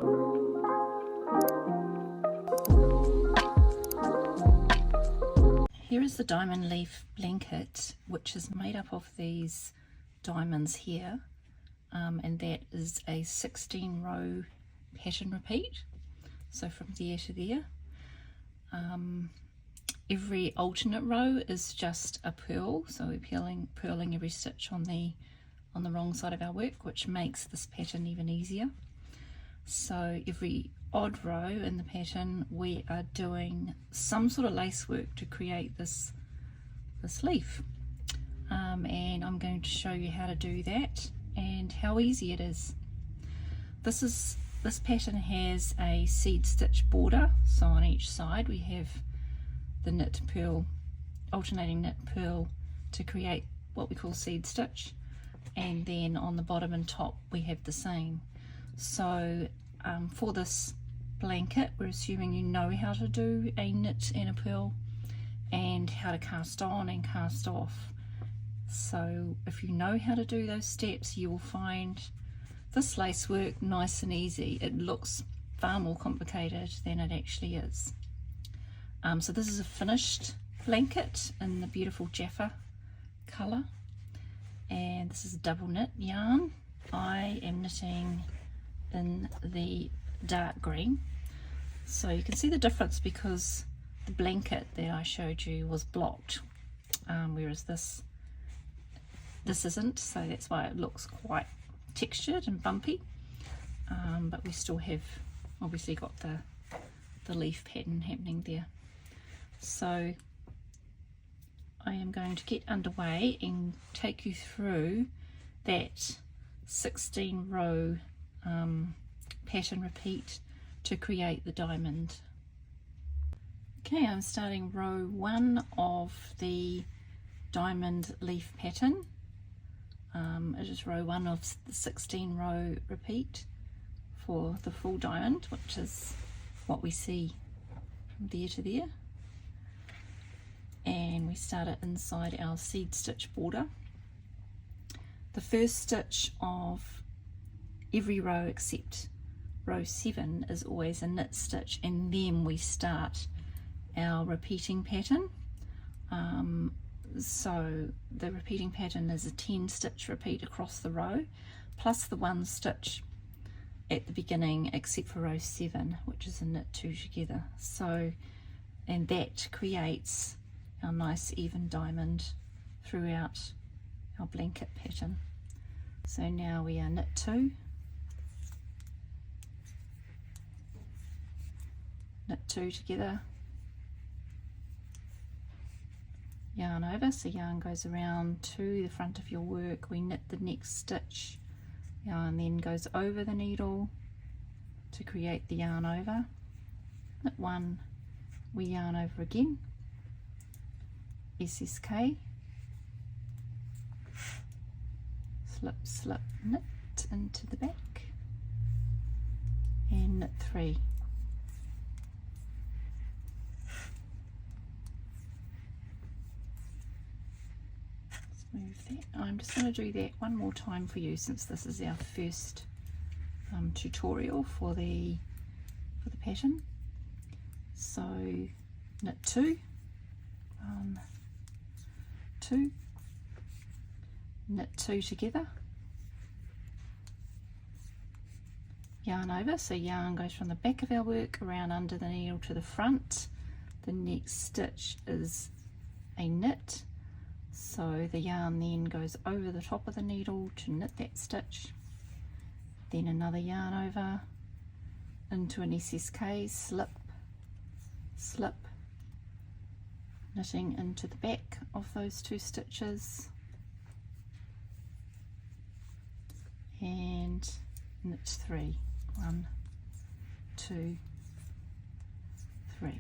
Here is the diamond leaf blanket, which is made up of these diamonds here, and that is a 16 row pattern repeat, so from there to there. Every alternate row is just a purl, so we're purling every stitch on the wrong side of our work, which makes this pattern even easier. So every odd row in the pattern we are doing some sort of lace work to create this leaf, and I'm going to show you how to do that and how easy it is. This pattern has a seed stitch border, so on each side we have the knit purl, alternating knit purl to create what we call seed stitch, and then on the bottom and top we have the same. So for this blanket we're assuming you know how to do a knit and a purl and how to cast on and cast off. So if you know how to do those steps, you will find this lace work nice and easy. It looks far more complicated than it actually is. So this is a finished blanket in the beautiful Jaffa colour, and this is a double knit yarn. I am knitting in the dark green, so you can see the difference because the blanket that I showed you was blocked, whereas this isn't, so that's why it looks quite textured and bumpy, but we still have obviously got the leaf pattern happening there. So I am going to get underway and take you through that 16 row pattern repeat to create the diamond. Okay, I'm starting row 1 of the diamond leaf pattern. It is row 1 of the 16 row repeat for the full diamond, which is what we see from there to there. And we start it inside our seed stitch border. The first stitch of every row except row 7 is always a knit stitch, and then we start our repeating pattern. So the repeating pattern is a 10 stitch repeat across the row plus the 1 stitch at the beginning except for row 7, which is a knit 2 together. So, and that creates our nice even diamond throughout our blanket pattern. So now we are knit 2, knit 2 together, yarn over, so yarn goes around to the front of your work, we knit the next stitch, yarn then goes over the needle to create the yarn over, knit 1, we yarn over again, SSK, slip slip knit into the back, and knit 3. Let's move that. I'm just going to do that one more time for you since this is our first tutorial for the pattern. So knit 2, 1, 2, knit 2 together, yarn over, so yarn goes from the back of our work around under the needle to the front. The next stitch is a knit, so the yarn then goes over the top of the needle to knit that stitch, then another yarn over into an SSK, slip slip, knitting into the back of those 2 stitches, and knit 3, 1, 2, 3,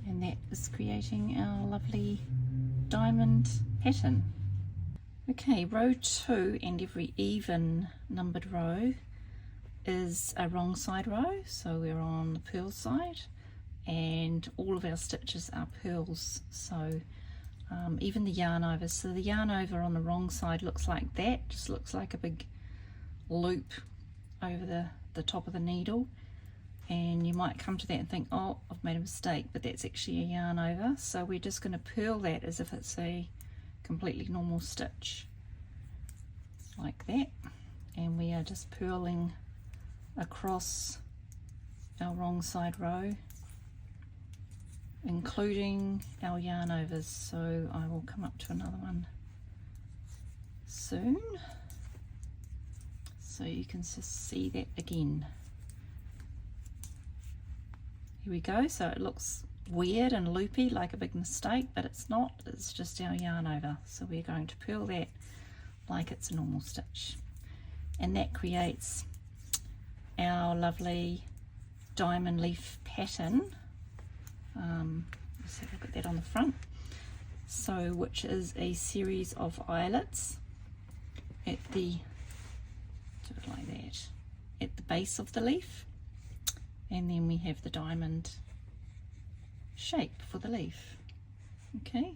and that is creating our lovely diamond pattern. Okay, row 2 and every even numbered row is a wrong side row, so we're on the purl side and all of our stitches are purls, so even the yarn over. So the yarn over on the wrong side looks like that, just looks like a big loop over the top of the needle, and you might come to that and think, oh, I've made a mistake, but that's actually a yarn over. So we're just going to purl that as if it's a completely normal stitch, like that, and we are just purling across our wrong side row, including our yarn overs. So I will come up to another one soon so you can just see that again. Here we go. So it looks weird and loopy like a big mistake, but it's not, it's just our yarn over. So we're going to purl that like it's a normal stitch, and that creates our lovely diamond leaf pattern. Let's have a look at that on the front. So which is a series of eyelets at the, do it like that, at the base of the leaf, and then we have the diamond shape for the leaf. Okay,